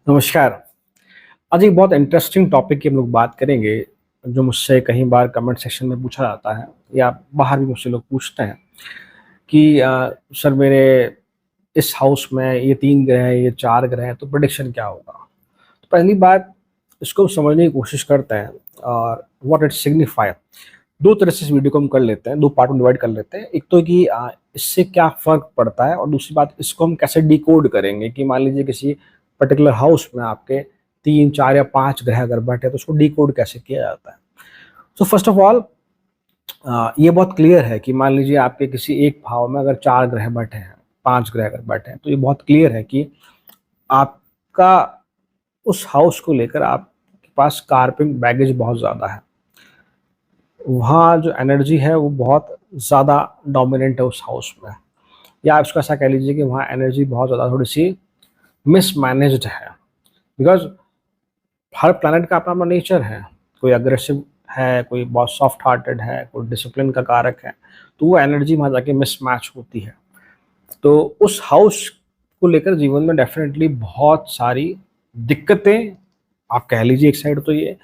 नमस्कार। आज एक बहुत इंटरेस्टिंग टॉपिक की हम लोग बात करेंगे, जो मुझसे कई बार कमेंट सेक्शन में पूछा जाता है या बाहर भी मुझसे लोग पूछते हैं कि सर मेरे इस हाउस में ये 3 ग्रह हैं, ये 4 ग्रह हैं, तो प्रेडिक्शन क्या होगा? तो पहली बात इसको समझने की कोशिश करते हैं और व्हाट इट सिग्निफाई। 2 तरह से इस वीडियो को हम कर लेते हैं, 2 पार्ट में डिवाइड कर लेते हैं। एक तो कि इससे क्या फ़र्क पड़ता है और दूसरी बात इसको हम कैसे डिकोड करेंगे कि मान लीजिए किसी पर्टिकुलर हाउस में आपके 3, 4 या 5 ग्रह अगर बैठे हैं, तो उसको डिकोड कैसे किया जाता है। सो फर्स्ट ऑफ ऑल ये बहुत क्लियर है कि मान लीजिए आपके किसी एक भाव में अगर 4 ग्रह बैठे हैं, 5 ग्रह अगर बैठे हैं, तो ये बहुत क्लियर है कि आपका उस हाउस को लेकर आपके पास कार्मिक बैगेज बहुत ज़्यादा है। वहाँ जो एनर्जी है वो बहुत ज़्यादा डोमिनेंट है उस हाउस में, या आप इसको ऐसा कह लीजिए कि वहाँ एनर्जी बहुत ज़्यादा थोड़ी-सी मिसमैनेज्ड है। बिकॉज़ हर प्लैनेट का अपना-अपना नेचर है। कोई अग्रेसिव है, कोई बहुत सॉफ्ट हार्टेड है, कोई डिसिप्लिन का कारक है, तो वो एनर्जी वहाँ जाके मिसमैच होती है। तो उस हाउस को लेकर जीवन में डेफ़िनेटली बहुत सारी दिक्कतें, आप कह लीजिए एक साइड तो ये,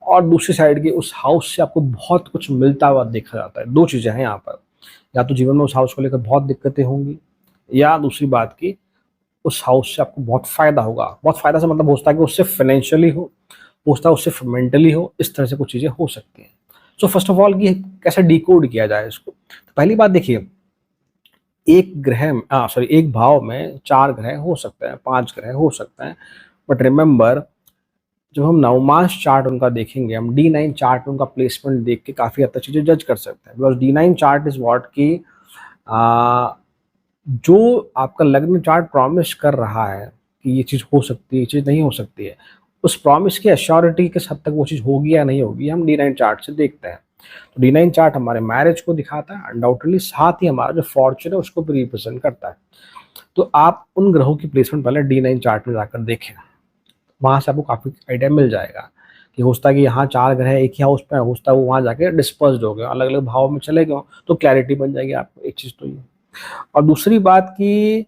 और दूसरी साइड की उस हाउस से आपको बहुत कुछ मिलता हुआ देखा जाता है। 2 चीज़ें हैं यहाँ पर, या तो जीवन में उस हाउस को लेकर बहुत दिक्कतें होंगी, या दूसरी बात कि उस हाउस से आपको बहुत फ़ायदा होगा। बहुत फ़ायदा से मतलब हो सकता है कि उससे फ़ाइनेंशियली हो सकता है उससे मेंटली हो, इस तरह से कुछ चीज़ें हो सकती हैं। सो फर्स्ट ऑफ ऑल ये कैसे डिकोड किया जाए इसको? तो पहली बात देखिए, एक भाव में 4 ग्रह हो सकते हैं, 5 ग्रह हो सकते हैं, बट रिमेंबर जब हम नवमांश चार्ट उनका देखेंगे, हम D9 चार्ट में उनका प्लेसमेंट देख के काफ़ी हद तक चीज़ें जज कर सकते हैं। Because D9 chart is what कि अ, जो आपका लग्न चार्ट प्रॉमिस कर रहा है कि ये चीज़ हो सकती है, ये चीज़ नहीं हो सकती है, उस प्रॉमिस की एश्योरिटी किस हद तक वो चीज़ होगी या नहीं होगी, हम D9 चार्ट से देखते हैं। तो D9 चार्ट हमारे मैरिज को दिखाता है अनडाउटेडली, साथ ही हमारा जो फॉर्च्यून है उसको भी रिप्रेजेंट करता है। तो आप उन ग्रहों की प्लेसमेंट पहले D9 चार्ट में जाकर देखें। वहाँ से आपको काफ़ी आइडिया मिल जाएगा कि हो सकता है कि यहाँ 4 ग्रह एक ही हाउस पे है, हो सकता है वो वहाँ जाके डिस्पर्स्ड हो गए, अलग-अलग भाव में चले गए हों, तो क्लैरिटी बन जाएगी आपको। एक चीज़ तो ये। और दूसरी बात कि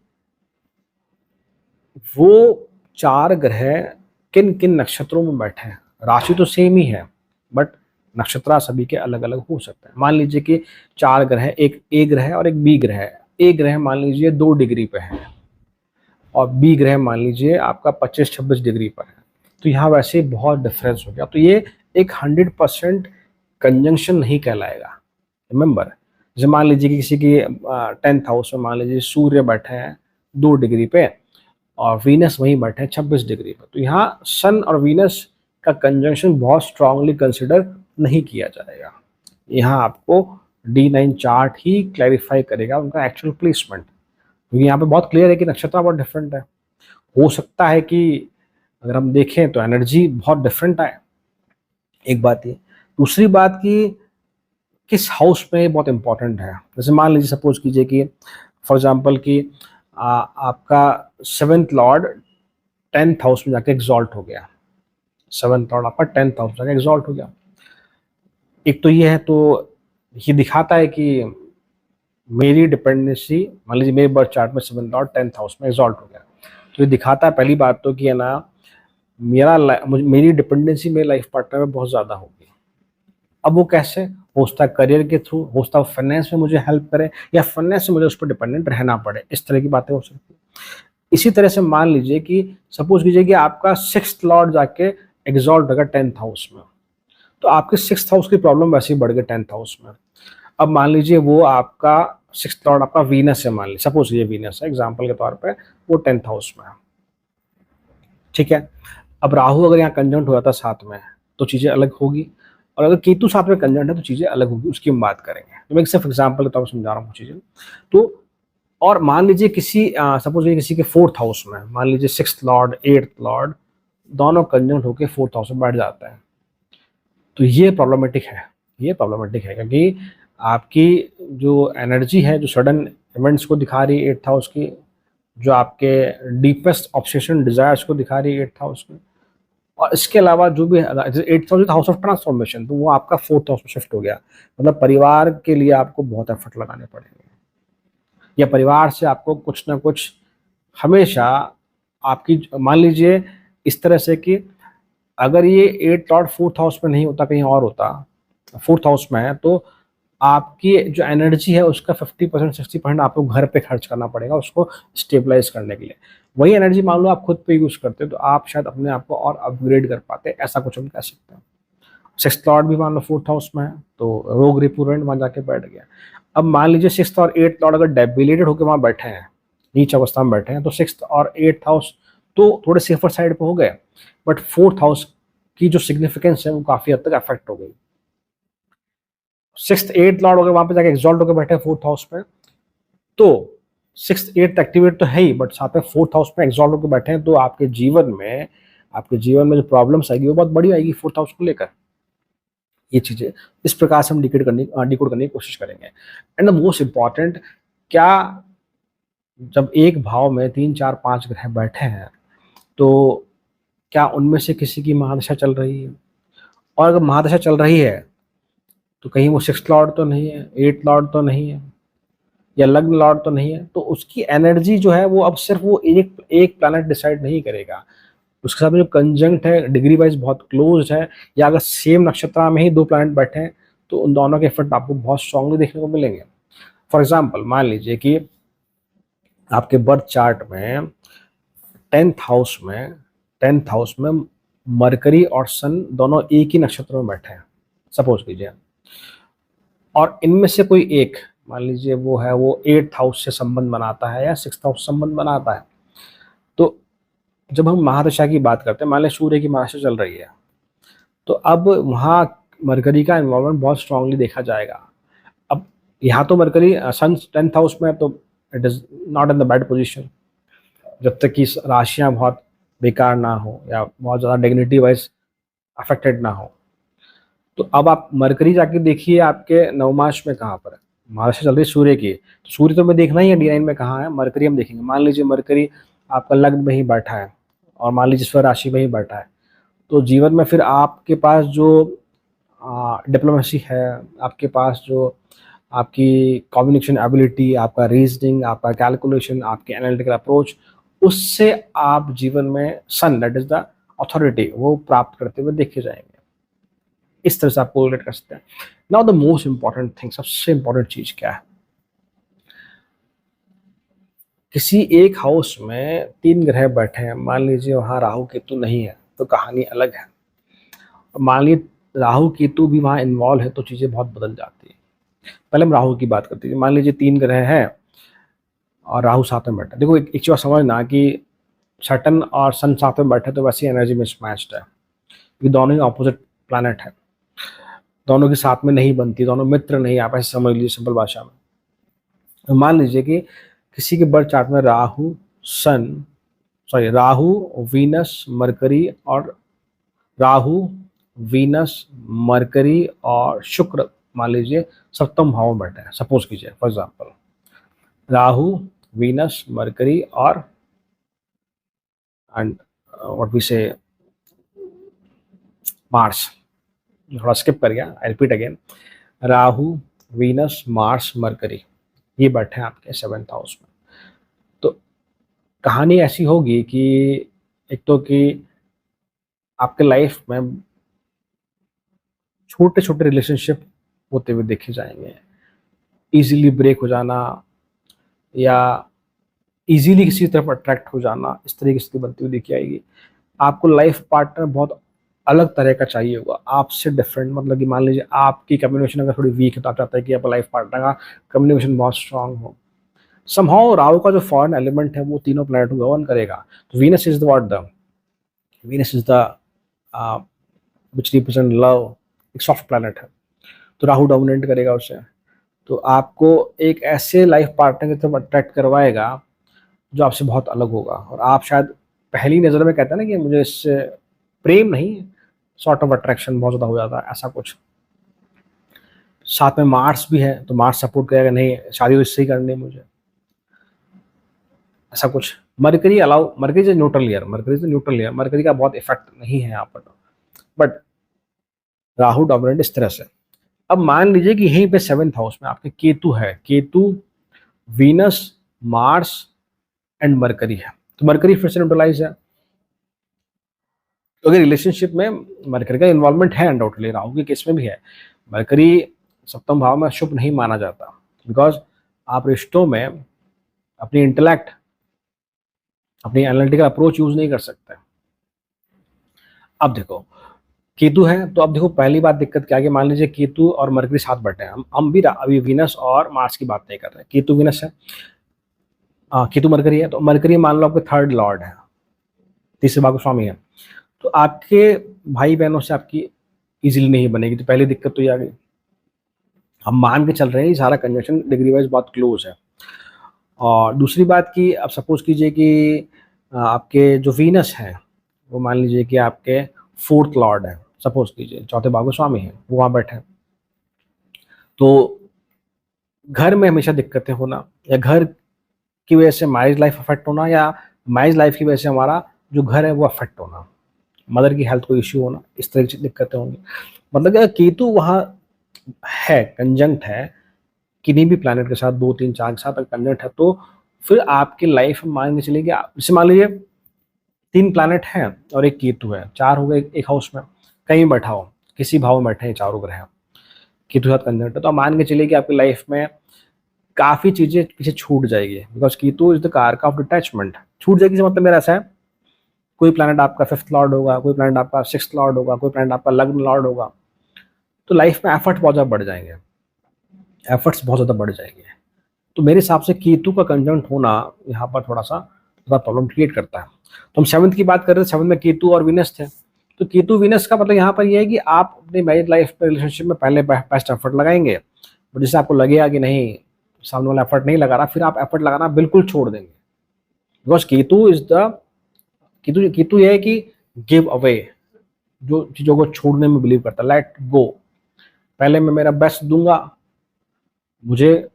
वो 4 ग्रह किन-किन नक्षत्रों में बैठे हैं। राशि तो सेम ही है, बट नक्षत्र सभी के अलग-अलग हो सकते हैं। मान लीजिए कि 4 ग्रह, एक ए ग्रह है और एक बी ग्रह है। ए ग्रह मान लीजिए 2 डिग्री पे है और बी ग्रह मान लीजिए आपका 25-26 डिग्री पर है। तो यहाँ वैसे ही बहुत डिफरेंस हो गया। तो ये एक 100% कंजंक्शन नहीं कहलाएगा। रिमेंबर, जैसे मान लीजिए कि किसी की 10th हाउस में मान लीजिए सूर्य बैठे हैं 2 डिग्री पे और वीनस वहीं बैठे हैं 26 डिग्री पे। तो यहाँ सन और वीनस का कंजंक्शन बहुत स्ट्रांगली कंसिडर नहीं किया जाएगा। यहाँ आपको D9 चार्ट ही क्लैरिफाई करेगा उनका एक्चुअल प्लेसमेंट। क्योंकि यहाँ पे बहुत क्लियर है कि नक्षत्र बहुत डिफरेंट है। हो सकता है कि अगर हम देखें तो एनर्जी बहुत डिफरेंट आए, एक बात ये। दूसरी बात कि किस हाउस में ये बहुत इंपॉर्टेंट है। जैसे मान लीजिए सपोज कीजिए कि फॉर एग्जांपल कि आपका 7th लॉर्ड 10th हाउस में जाके एग्जॉल्ट हो गया। 7th लॉर्ड आपका 10th हाउस में जाके एग्जॉल्ट हो गया। एक तो ये है, तो ये दिखाता है कि मेरी डिपेंडेंसी, मान लीजिए मेरे बर्थ चार्ट में 7th लॉर्ड 10th हाउस में एग्जॉल्ट हो गया। तो ये दिखाता है पहली बात तो कि है ना, मेरी डिपेंडेंसी मेरे लाइफ पार्टनर में बहुत ज़्यादा होगी। अब वो कैसे? हो सकता है करियर के थ्रू, हो सकता है फाइनेंस में मुझे हेल्प करे, या फाइनेंस में मुझे उस पर डिपेंडेंट रहना पड़े। इस तरह की बातें हो सकती हैं। इसी तरह से मान लीजिए कि सपोज कीजिए कि आपका 6th लॉर्ड जाके एग्जॉल्ट होगा 10th हाउस में, तो आपके 6th हाउस की प्रॉब्लम वैसे ही बढ़ गई 10th हाउस में। अब मान लीजिए वो आपका 6th लॉर्ड आपका वीनस है, मान लीजिए सपोज ये वीनस है एग्जाम्पल के तौर पे, वो 10th हाउस में है, ठीक है। अब राहु अगर यहाँ कंजंक्ट हो जाता साथ में, तो चीज़ें अलग होगी, और अगर केतु साथ में कंजंक्ट है तो चीज़ें अलग होगी, उसकी हम बात करेंगे। तो मैं सिर्फ एग्जाम्पल के तौर पर समझा रहा हूँ चीज़ें। तो और मान लीजिए किसी सपोज ये किसी के 4th हाउस में, मान लीजिए 6th लॉर्ड 8th लॉर्ड दोनों कंजंक्ट होकर 4th हाउस में बैठ जाते हैं, तो ये प्रॉब्लमेटिक है। ये प्रॉब्लमेटिक है क्योंकि आपकी जो एनर्जी है, जो सडन इवेंट्स को दिखा रही है 8th हाउस की, जो आपके डीपेस्ट ऑब्सेशन डिजायर्स को दिखा रही है 8th हाउस में, और इसके अलावा जो भी 8th house house of transformation, तो वो आपका 4th हाउस में शिफ्ट हो गया। मतलब परिवार के लिए आपको बहुत एफर्ट लगाने पड़ेंगे, या परिवार से आपको कुछ ना कुछ हमेशा आपकी, मान लीजिए इस तरह से कि अगर ये 8 लॉर्ड 4th हाउस में नहीं होता, कहीं और होता, 4th हाउस में है, तो आपकी जो एनर्जी है उसका 50% 60% आपको घर पे खर्च करना पड़ेगा उसको स्टेबलाइज करने के लिए। वही एनर्जी मान लो आप खुद पे यूज करते हो तो आप शायद अपने आप को और अपग्रेड कर पाते, ऐसा कुछ हम कह सकते हैं। 6th लॉर्ड भी मान लो 4th हाउस में है तो रोग रिपुरेंट वहां जाके बैठ गया। अब मान लीजिए 6th और 8th लॉर्ड अगर डेबिलेटेड होकर वहां बैठे हैं, नीच अवस्था में बैठे हैं, तो 6th और 8th हाउस तो थोड़े सेफर साइड पे हो गए, बट 4th हाउस की जो सिग्निफिकेंस है वो काफी हद तक अफेक्ट हो गई। 6th 8th लॉर्ड अगर वहां पे जाके एग्जॉल्ट होकर बैठे 4th हाउस में, तो 6th 8th एक्टिवेट तो है ही, बट साथ में 4th हाउस में एग्जॉल्ट होकर बैठे हैं, तो आपके जीवन में जो प्रॉब्लम्स आएगी वो बहुत बड़ी आएगी 4th हाउस को लेकर। ये चीजें इस प्रकार से हम डिकोड करने की कोशिश करेंगे। एंड द मोस्ट इंपॉर्टेंट, क्या जब एक भाव में 3 4 5 ग्रह बैठे हैं तो क्या उनमें से किसी की महादशा चल रही है? और अगर महादशा चल रही है तो कहीं वो 6th लॉर्ड तो नहीं है, 8th लॉर्ड तो नहीं है, या लग्न लॉर्ड तो नहीं है, तो उसकी एनर्जी जो है वो अब सिर्फ वो एक एक प्लैनेट डिसाइड नहीं करेगा, उसके साथ में जो कंजंक्ट है डिग्री वाइज बहुत क्लोज है, या अगर सेम नक्षत्र में ही दो प्लैनेट बैठे हैं तो उन दोनों के इफेक्ट आपको बहुत स्ट्रांगली देखने को मिलेंगे। फॉर एग्जाम्पल मान लीजिए कि आपके बर्थ चार्ट में 10th हाउस में मरकरी और सन दोनों एक ही नक्षत्र में बैठे हैं, सपोज कीजिए, और इनमें से कोई एक मान लीजिए वो 8th हाउस से संबंध बनाता है या 6th हाउस संबंध बनाता है, तो जब हम महादशा की बात करते हैं, मान लें सूर्य की महादशा चल रही है, तो अब वहाँ मरकरी का इन्वॉल्वमेंट बहुत स्ट्रांगली देखा जाएगा। अब यहाँ तो मरकरी सन 10th हाउस में है, तो it is not in the bad position, जब तक कि राशियाँ बहुत बेकार ना हो या बहुत ज़्यादा डिग्निटी वाइज अफेक्टेड ना हो। तो अब आप मरकरी जाके देखिए आपके नवमाश में कहाँ पर है, महादशा चल रही है सूर्य की, तो सूर्य तो हमें देखना ही है D9 में कहाँ है, मरकरी हम देखेंगे। मान लीजिए मरकरी आपका लग्न में ही बैठा है और मान लीजिए स्व राशि में ही बैठा है, तो जीवन में फिर आपके पास जो डिप्लोमेसी है, आपके पास जो आपकी कम्युनिकेशन एबिलिटी, आपका रीजनिंग, आपका कैलकुलेशन, आपकी एनालिटिकल अप्रोच, उससे आप जीवन में सन दैट इज द अथॉरिटी वो प्राप्त करते हुए देखे जाएंगे। इस तरह से आप कोरिलेट कर सकते हैं। Now the most important thing, सबसे इंपॉर्टेंट चीज क्या है, किसी एक हाउस में 3 ग्रह बैठे हैं, मान लीजिए वहां राहु केतु नहीं है तो कहानी अलग है, मान लीजिए राहु केतु भी वहां इन्वॉल्व है तो चीजें बहुत बदल जाती है। पहले हम राहु की बात करते हैं, मान लीजिए 3 ग्रह हैं और राहु साथ में बैठा है। देखो एक चीज और समझना कि सैटर्न और सन साथ में बैठे तो वैसी एनर्जी मिसमैच्ड है, ये दोनों ही ऑपोजिट प्लैनेट है, दोनों के साथ में नहीं बनती, दोनों मित्र नहीं, आप ऐसे समझ लीजिए सिंपल भाषा में। तो मान लीजिए कि किसी के बर्थ चार्ट में राहु वीनस मरकरी और राहु वीनस मरकरी और शुक्र मान लीजिए सप्तम भाव में बैठे हैं, सपोज कीजिए for example Rahu Venus mercury और एंड व्हाट वी से मार्स, थोड़ा स्किप कर गया, I repeat again, Rahu Venus Mars mercury ये बैठे हैं आपके 7th हाउस में। तो कहानी ऐसी होगी कि एक तो कि आपके लाइफ में छोटे छोटे रिलेशनशिप होते हुए देखे जाएंगे, इजीली ब्रेक हो जाना या इजीली किसी तरफ अट्रैक्ट हो जाना, इस तरीके से बनती हुई देखी आएगी। आपको लाइफ पार्टनर बहुत अलग तरह का चाहिए होगा, आपसे डिफरेंट, मतलब कि मान लीजिए आपकी कम्युनिकेशन अगर थोड़ी वीक है तो आप चाहते हैं कि आपका लाइफ पार्टनर का कम्युनिकेशन बहुत स्ट्रांग हो। समहाउ राहु का जो फॉरेन एलिमेंट है वो तीनों प्लैनेट को गवर्न करेगा। तो Venus is the Venus is the which represent love, एक सॉफ्ट प्लैनेट है, तो राहु डोमिनेट करेगा उसे, तो आपको एक ऐसे लाइफ पार्टनर की तरफ अट्रैक्ट करवाएगा जो आपसे बहुत अलग होगा, और आप शायद पहली नज़र में कहते हैं ना कि मुझे इससे प्रेम नहीं, सॉर्ट ऑफ अट्रैक्शन बहुत ज़्यादा हो जाता है, ऐसा कुछ। साथ में मार्स भी है तो मार्स सपोर्ट करेगा, नहीं शादी तो इससे ही करनी है मुझे, ऐसा कुछ। Mercury is neutral year, mercury का बहुत इफेक्ट नहीं है यहाँ पर, बट राहु डोमिनेंट इस तरह से। अब मान लीजिए कि यहीं पे 7th हाउस में आपके केतु है, Ketu Venus Mars and mercury है, तो मरकरी फिर से न्यूट्रलाइज है, क्योंकि रिलेशनशिप में मरकरी का इन्वॉल्वमेंट है अनडाउटली, राहु के केस में भी है। मरकरी सप्तम भाव में शुभ नहीं माना जाता, बिकॉज आप रिश्तों में अपनी इंटेलेक्ट, अपनी एनालिटिकल अप्रोच यूज नहीं कर सकते। अब देखो केतु है, तो अब देखो पहली बात दिक्कत क्या है कि मान लीजिए केतु और मरकरी साथ बैठे हैं, हम भी अभी वीनस और मार्स की बात नहीं कर रहे हैं, केतु वीनस है, केतु मरकरी है, तो मरकरी मान लो आपके थर्ड लॉर्ड है, तीसरे भाव का स्वामी है, तो आपके भाई बहनों से आपकी इजीली नहीं बनेगी, तो पहली दिक्कत तो ये आ गई। हम मान के चल रहे हैं ये सारा कंजंक्शन डिग्री वाइज बहुत क्लोज है। और दूसरी बात की, अब सपोज कीजिए कि आपके जो वीनस है वो मान लीजिए कि आपके फोर्थ लॉर्ड है, सपोज कीजिए चौथे भाव के स्वामी है, वो वहाँ बैठे हैं, तो घर में हमेशा दिक्कतें होना, या घर की वजह से मैरिज लाइफ अफेक्ट होना, या मैरिज लाइफ की वजह से हमारा जो घर है वो अफेक्ट होना, मदर की हेल्थ को इश्यू होना, इस तरह की दिक्कतें होंगी। मतलब कि केतु वहाँ है, कंजंक्ट है किन्हीं भी प्लैनेट के साथ, 2 3 4 के साथ अगर कंजंक्ट है, तो फिर आपकी लाइफ में मान के चलिए कि जैसे मान लीजिए 3 प्लैनेट हैं और एक केतु है, 4 हो गए एक हाउस में, कहीं बैठा हो, किसी भाव में बैठे हैं चारों ग्रह, केतु के साथ कंजंक्ट है, तो आप मान के चलिए कि आपकी लाइफ में काफ़ी चीज़ें पीछे छूट जाएगी, बिकॉज कीटो इज द कारक ऑफ डिटैचमेंट। छूट जाएगी से मतलब मेरा ऐसा है, कोई प्लैनेट आपका 5th लॉर्ड होगा, कोई प्लैनेट आपका 6th लॉर्ड होगा, कोई प्लैनेट आपका लग्न लॉर्ड होगा, तो लाइफ में एफर्ट बहुत ज़्यादा बढ़ जाएंगे, एफर्ट्स बहुत ज़्यादा बढ़ जाएंगे। तो मेरे हिसाब से केतु का कंजंक्ट होना यहाँ पर थोड़ा सा प्रॉब्लम क्रिएट करता है। तो हम 7th की बात कर रहे थे, 7th में केतु और विनस थे, तो केतु विनस का मतलब यहाँ पर यह है कि आप अपनी मैरिज लाइफ में, रिलेशनशिप में पहले बेस्ट एफर्ट लगाएंगे, और जिससे आपको लगेगा कि नहीं सामने वाला एफर्ट नहीं लगा रहा, फिर आप एफर्ट लगाना बिल्कुल छोड़ देंगे, because Ketu is the Ketu ये है कि गिव अवे, जो चीज़ों को छोड़ने में बिलीव करता है, लेट गो, पहले मैं मेरा बेस्ट दूंगा, मुझे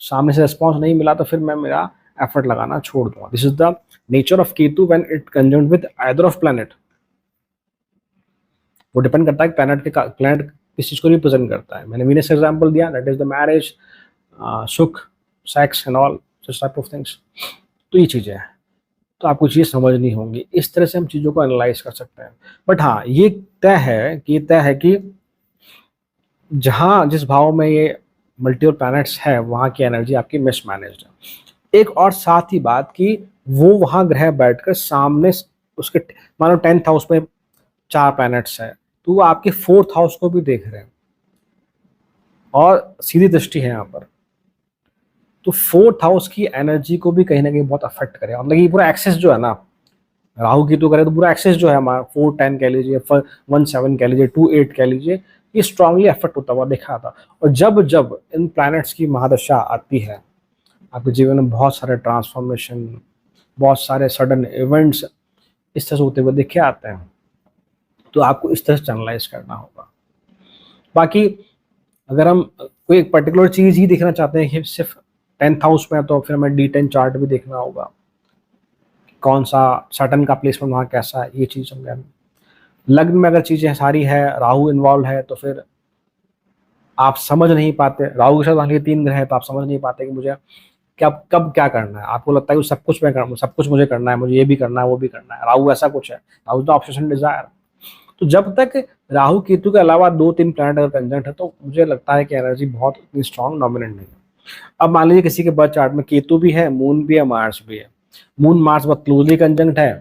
सामने से रिस्पॉन्स नहीं मिला तो फिर मैं मेरा एफर्ट लगाना छोड़ दूंगा। This is the nature of Ketu when it conjunct with either of planet. वो डिपेंड करता है प्लैनेट किस चीज़ को रिप्रेजेंट करता है। मैंने वीनस एग्जांपल दिया, दैट इज द मैरिज, सुख, sex and all this type of things. तो ये चीज़ें हैं, तो आपको चीज़ें समझनी होंगी, इस तरह से हम चीज़ों को एनालाइज कर सकते हैं। बट हाँ ये तय है कि जहाँ जिस भाव में ये मल्टीपल प्लैनेट्स है वहाँ की एनर्जी आपकी मिसमैनेज्ड है। एक और साथ ही बात कि वो वहाँ ग्रह बैठकर सामने उसके, मानो 10th हाउस में 4 प्लैनेट्स है, तो वो आपके 4th हाउस को भी देख रहे हैं और सीधी दृष्टि है यहाँ पर, तो 4th हाउस की एनर्जी को भी कहीं ना कहीं बहुत अफेक्ट करेगा। मतलब ये पूरा एक्सेस जो है ना, राहु की तो करे तो पूरा एक्सेस जो है हमारा 4-10 कह लीजिए, 1-7 कह लीजिए, 2-8 कह लीजिए, ये स्ट्रांगली अफेक्ट होता हुआ देखा था। और जब जब इन प्लैनेट्स की महादशा आती है आपके जीवन में बहुत सारे ट्रांसफॉर्मेशन, बहुत सारे सडन इवेंट्स इस तरह से होते हुए देखे आते हैं, तो आपको इस तरह से चैनलाइज करना होगा। बाकी अगर हम कोई एक पर्टिकुलर चीज़ ही देखना चाहते हैं कि सिर्फ 10th हाउस में है, तो फिर हमें D10 चार्ट भी देखना होगा, कौन सा सैटर्न का प्लेसमेंट वहाँ कैसा है, ये चीज़ समझें। लग्न में अगर चीज़ें सारी है, राहु इन्वॉल्व है, तो फिर आप समझ नहीं पाते, राहु के साथ मान लीजिए 3 ग्रह है, तो आप समझ नहीं पाते कि मुझे क्या कब क्या करना है। आपको लगता है कि सब कुछ मुझे करना है, मुझे ये भी करना है, वो भी करना है। राहु ऐसा कुछ है, राहु द ऑब्सेशन डिजायर। तो जब तक राहु केतु के अलावा 2-3 प्लैनेट अगर कंजंक्ट है, तो मुझे लगता है कि एनर्जी बहुत इतनी स्ट्रॉन्ग डोमिनेंट नहीं है। अब मान लीजिए किसी के बर्थ चार्ट में केतु भी है, मून भी है, मार्स भी है, मून मार्स बहुत क्लोजली कंजंक्ट है,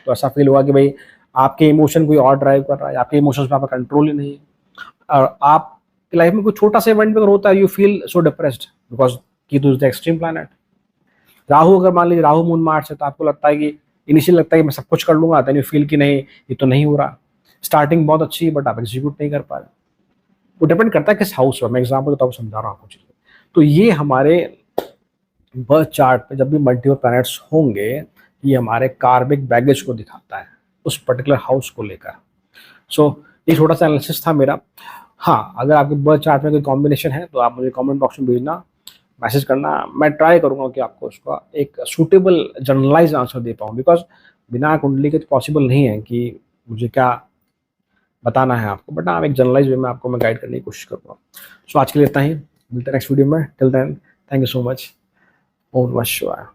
तो ऐसा फील हुआ कि भाई आपके इमोशन कोई और ड्राइव कर रहा है, आपके इमोशंस पे आपका कंट्रोल ही नहीं है, और आप लाइफ में कोई छोटा सा इवेंट भी अगर होता है, you feel so depressed because Ketu is the extreme planet. Rahu अगर मान लीजिए राहु मून मार्स है, तो आपको लगता है कि इनिशियल लगता है कि मैं सब कुछ कर लूंगा, देन यू फील कि नहीं ये तो नहीं हो रहा, स्टार्टिंग बहुत अच्छी है बट आप एग्जीक्यूट नहीं कर पा रहे। वो डिपेंड करता है किस हाउस में, मैं एग्जाम्पल तो समझा रहा हूँ आपको चीजें। तो ये हमारे बर्थ चार्ट पे जब भी मल्टीपल प्लैनेट्स होंगे, ये हमारे कार्मिक बैगेज को दिखाता है उस पर्टिकुलर हाउस को लेकर। सो ये छोटा सा एनालिसिस था मेरा। हाँ अगर आपके बर्थ चार्ट में कोई कॉम्बिनेशन है तो आप मुझे कमेंट बॉक्स में भेजना, मैसेज करना, मैं ट्राई करूंगा कि आपको उसका एक सूटेबल जनरलाइज आंसर दे पाऊँ, बिकॉज बिना कुंडली के तो पॉसिबल नहीं है कि मुझे क्या बताना है आपको, बट हाँ एक जनरलाइज वे में आपको मैं गाइड करने की कोशिश करूँगा। सो आज के लिए इतना ही, मिलते हैं नेक्स्ट वीडियो में, till then thank you so much. ओम नमः शिवाय।